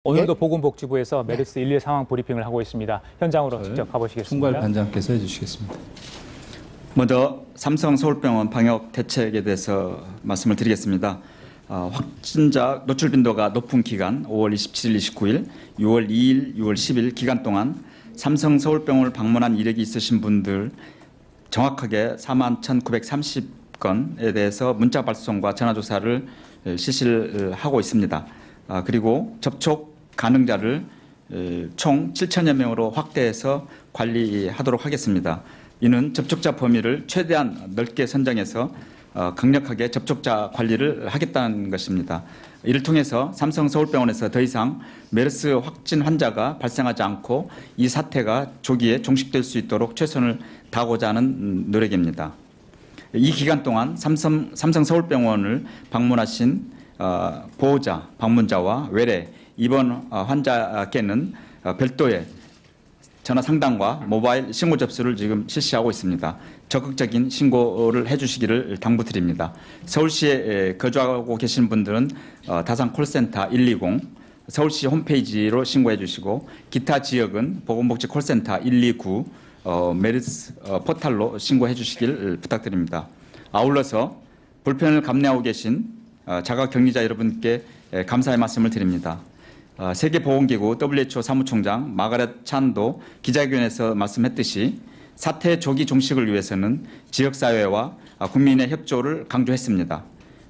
오늘도 보건복지부에서 메르스 112 상황 브리핑을 하고 있습니다. 현장으로 직접 가보시겠습니다. 총괄 반장께서 해주시겠습니다. 먼저 삼성 서울병원 방역 대책에 대해서 말씀을 드리겠습니다. 확진자 노출 빈도가 높은 기간 5월 27일, 29일, 6월 2일, 6월 10일 기간 동안 삼성 서울병원을 방문한 이력이 있으신 분들 정확하게 41,930건에 대해서 문자 발송과 전화 조사를 실시를 하고 있습니다. 그리고 접촉 가능자를 총 7천여 명으로 확대해서 관리하도록 하겠습니다. 이는 접촉자 범위를 최대한 넓게 선정해서 강력하게 접촉자 관리를 하겠다는 것입니다. 이를 통해서 삼성 서울병원에서 더 이상 메르스 확진 환자가 발생하지 않고 이 사태가 조기에 종식될 수 있도록 최선을 다하고자 하는 노력입니다. 이 기간 동안 삼성 서울병원을 방문하신 보호자, 방문자와 외래 입원 환자께는 별도의 전화 상담과 모바일 신고 접수를 지금 실시하고 있습니다. 적극적인 신고를 해주시기를 당부드립니다. 서울시에 거주하고 계신 분들은 다산 콜센터 120, 서울시 홈페이지로 신고해 주시고 기타 지역은 보건복지 콜센터 129 메르스 포탈로 신고해 주시길 부탁드립니다. 아울러서 불편을 감내하고 계신 자가격리자 여러분께 감사의 말씀을 드립니다. 세계보건기구 WHO 사무총장 마가렛 찬도 기자회견에서 말씀했듯이 사태 조기 종식을 위해서는 지역사회와 국민의 협조를 강조했습니다.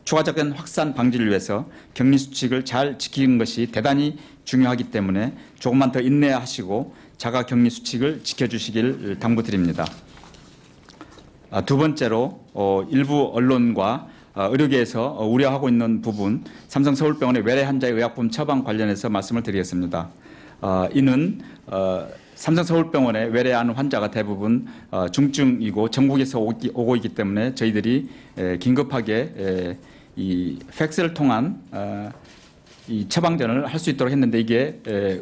추가적인 확산 방지를 위해서 격리 수칙을 잘 지키는 것이 대단히 중요하기 때문에 조금만 더 인내하시고 자가격리 수칙을 지켜주시길 당부드립니다. 두 번째로 일부 언론과 의료계에서 우려하고 있는 부분, 삼성 서울병원의 외래 환자의 의약품 처방 관련해서 말씀을 드리겠습니다. 이는 삼성 서울병원에 외래하는 환자가 대부분 중증이고 전국에서 오고 있기 때문에 저희들이 긴급하게 이 팩스를 통한 이 처방전을 할 수 있도록 했는데 이게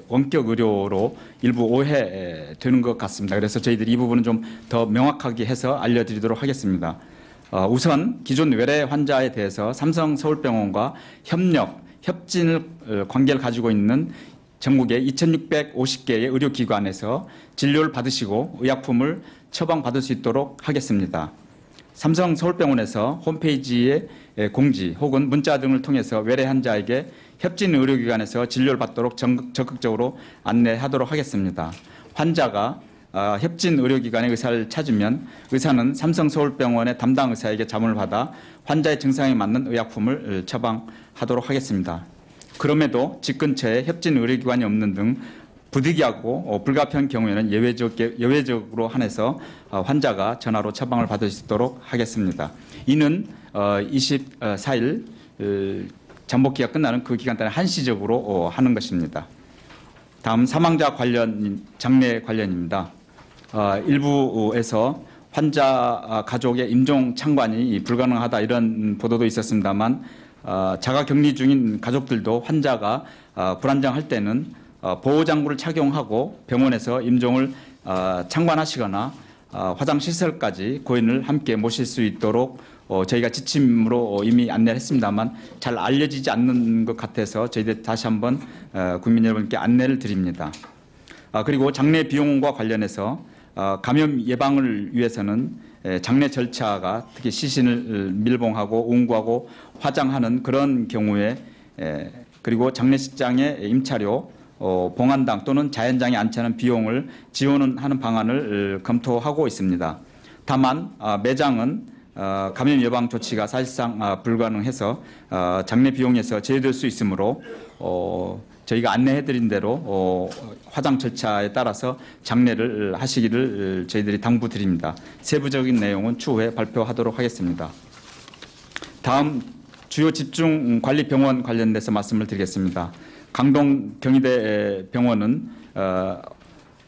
원격 의료로 일부 오해되는 것 같습니다. 그래서 저희들이 이 부분은 좀 더 명확하게 해서 알려드리도록 하겠습니다. 우선 기존 외래 환자에 대해서 삼성 서울병원과 협진 관계를 가지고 있는 전국의 2,650개의 의료기관에서 진료를 받으시고 의약품을 처방받을 수 있도록 하겠습니다. 삼성 서울병원에서 홈페이지에 공지 혹은 문자 등을 통해서 외래 환자에게 협진 의료기관에서 진료를 받도록 적극적으로 안내하도록 하겠습니다. 환자가 협진 의료기관의 의사를 찾으면 의사는 삼성 서울병원의 담당 의사에게 자문을 받아 환자의 증상에 맞는 의약품을 처방하도록 하겠습니다. 그럼에도 집 근처에 협진 의료기관이 없는 등 부득이하고 불가피한 경우에는 예외적으로 한해서 환자가 전화로 처방을 받을 수 있도록 하겠습니다. 이는 24일 잠복기가 끝나는 그 기간 동안 한시적으로 하는 것입니다. 다음 사망자 관련 장례 관련입니다. 일부에서 환자 가족의 임종 참관이 불가능하다 이런 보도도 있었습니다만 자가격리 중인 가족들도 환자가 불안정할 때는 보호장구를 착용하고 병원에서 임종을 참관하시거나 화장시설까지 고인을 함께 모실 수 있도록 저희가 지침으로 이미 안내를 했습니다만 잘 알려지지 않는 것 같아서 저희들 다시 한번 국민 여러분께 안내를 드립니다. 그리고 장례 비용과 관련해서 감염 예방을 위해서는 장례 절차가 특히 시신을 밀봉하고 운구하고 화장하는 그런 경우에 그리고 장례식장의 임차료, 봉안당 또는 자연장에 안치하는 비용을 지원하는 방안을 검토하고 있습니다. 다만 매장은 감염 예방 조치가 사실상 불가능해서 장례 비용에서 제외될 수 있으므로 저희가 안내해드린 대로 화장 절차에 따라서 장례를 하시기를 저희들이 당부드립니다. 세부적인 내용은 추후에 발표하도록 하겠습니다. 다음 주요 집중관리병원 관련돼서 말씀을 드리겠습니다. 강동 경희대 병원은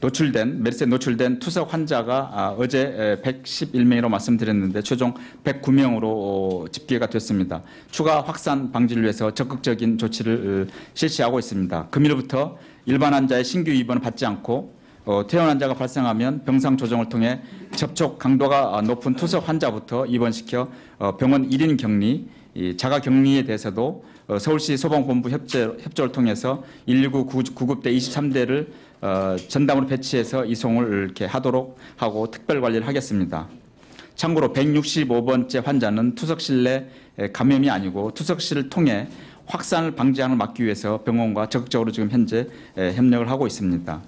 메르스에 노출된 투석 환자가 어제 111명으로 말씀드렸는데 최종 109명으로 집계가 됐습니다. 추가 확산 방지를 위해서 적극적인 조치를 실시하고 있습니다. 금일부터 일반 환자의 신규 입원을 받지 않고 퇴원 환자가 발생하면 병상 조정을 통해 접촉 강도가 높은 투석 환자부터 입원시켜 병원 1인 격리, 자가 격리에 대해서도 서울시 소방본부 협조를 통해서 119 구급대 23대를 전담으로 배치해서 이송을 이렇게 하도록 하고 특별 관리를 하겠습니다. 참고로 165번째 환자는 투석실 내 감염이 아니고 투석실을 통해 확산을 방지하는 걸 막기 위해서 병원과 적극적으로 지금 현재 협력을 하고 있습니다.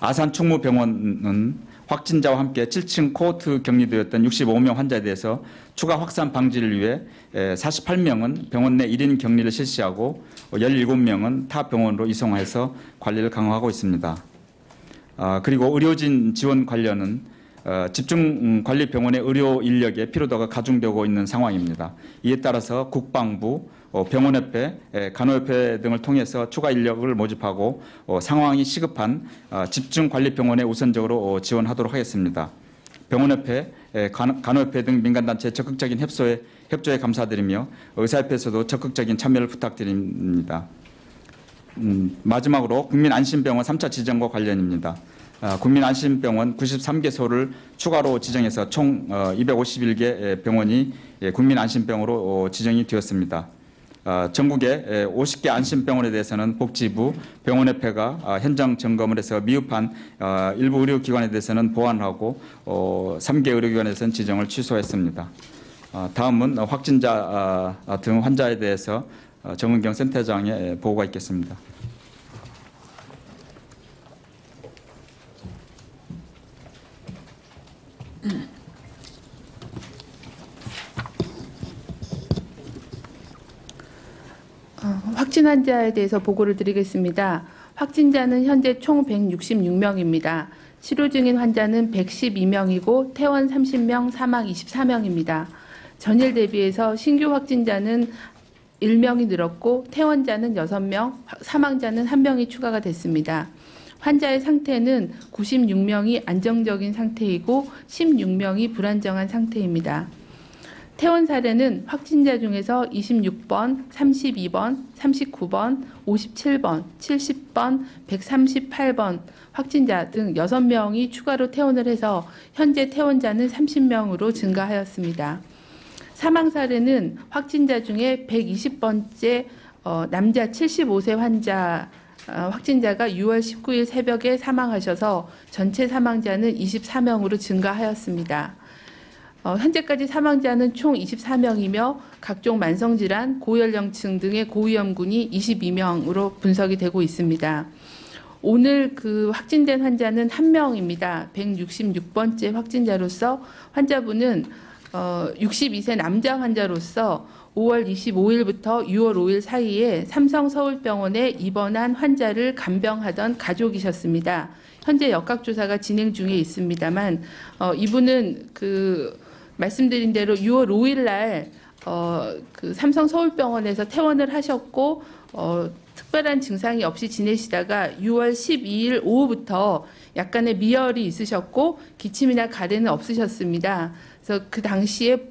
아산 충무병원은 확진자와 함께 7층 코호트 격리되었던 65명 환자에 대해서 추가 확산 방지를 위해 48명은 병원 내 1인 격리를 실시하고 17명은 타 병원으로 이송해서 관리를 강화하고 있습니다. 그리고 의료진 지원 관련은 집중관리병원의 의료 인력의 피로도가 가중되고 있는 상황입니다. 이에 따라서 국방부, 병원협회, 간호협회 등을 통해서 추가 인력을 모집하고 상황이 시급한 집중관리병원에 우선적으로 지원하도록 하겠습니다. 병원협회, 간호협회 등 민간단체의 적극적인 협조에 감사드리며 의사협회에서도 적극적인 참여를 부탁드립니다. 마지막으로 국민안심병원 3차 지정과 관련입니다. 국민안심병원 93개소를 추가로 지정해서 총 251개 병원이 국민안심병원으로 지정이 되었습니다. 전국의 50개 안심병원에 대해서는 복지부, 병원협회가 현장 점검을 해서 미흡한 일부 의료기관에 대해서는 보완하고 3개 의료기관에서는 지정을 취소했습니다. 다음은 확진자 등 환자에 대해서 정은경 센터장의 보고가 있겠습니다. 확진 환자에 대해서 보고를 드리겠습니다. 확진자는 현재 총 166명입니다. 치료 중인 환자는 112명이고 퇴원 30명, 사망 24명입니다. 전일 대비해서 신규 확진자는 1명이 늘었고 퇴원자는 6명, 사망자는 1명이 추가가 됐습니다. 환자의 상태는 96명이 안정적인 상태이고 16명이 불안정한 상태입니다. 퇴원 사례는 확진자 중에서 26번, 32번, 39번, 57번, 70번, 138번 확진자 등 6명이 추가로 퇴원을 해서 현재 퇴원자는 30명으로 증가하였습니다. 사망 사례는 확진자 중에 120번째 남자 75세 확진자가 6월 19일 새벽에 사망하셔서 전체 사망자는 24명으로 증가하였습니다. 현재까지 사망자는 총 24명이며 각종 만성질환, 고연령층 등의 고위험군이 22명으로 분석이 되고 있습니다. 오늘 그 확진된 환자는 1명입니다. 166번째 확진자로서 환자분은 62세 남자 환자로서 5월 25일부터 6월 5일 사이에 삼성서울병원에 입원한 환자를 간병하던 가족이셨습니다. 현재 역학조사가 진행 중에 있습니다만 이분은 말씀드린 대로 6월 5일 날 삼성 서울병원에서 퇴원을 하셨고 특별한 증상이 없이 지내시다가 6월 12일 오후부터 약간의 미열이 있으셨고 기침이나 가래는 없으셨습니다. 그래서 그 당시에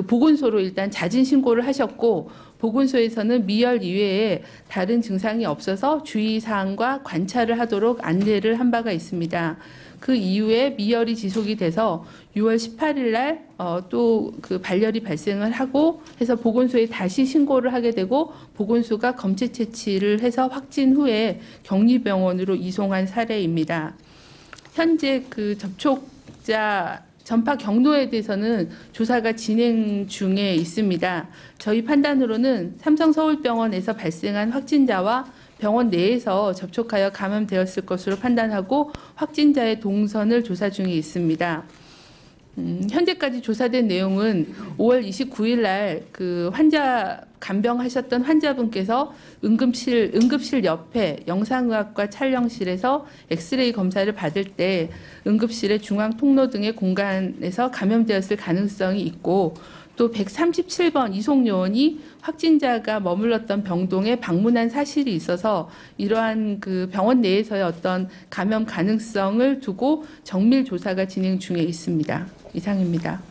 보건소로 일단 자진 신고를 하셨고 보건소에서는 미열 이외에 다른 증상이 없어서 주의사항과 관찰을 하도록 안내를 한 바가 있습니다. 그 이후에 미열이 지속이 돼서 6월 18일 날 또 그 발열이 발생을 하고 해서 보건소에 다시 신고를 하게 되고 보건소가 검체 채취를 해서 확진 후에 격리병원으로 이송한 사례입니다. 현재 그 접촉자 전파 경로에 대해서는 조사가 진행 중에 있습니다. 저희 판단으로는 삼성서울병원에서 발생한 확진자와 병원 내에서 접촉하여 감염되었을 것으로 판단하고 확진자의 동선을 조사 중에 있습니다. 현재까지 조사된 내용은 5월 29일 날 그 환자 간병하셨던 환자분께서 응급실 옆에 영상의학과 촬영실에서 엑스레이 검사를 받을 때 응급실의 중앙 통로 등의 공간에서 감염되었을 가능성이 있고 또 137번 이송요원이 확진자가 머물렀던 병동에 방문한 사실이 있어서 이러한 그 병원 내에서의 어떤 감염 가능성을 두고 정밀 조사가 진행 중에 있습니다. 이상입니다.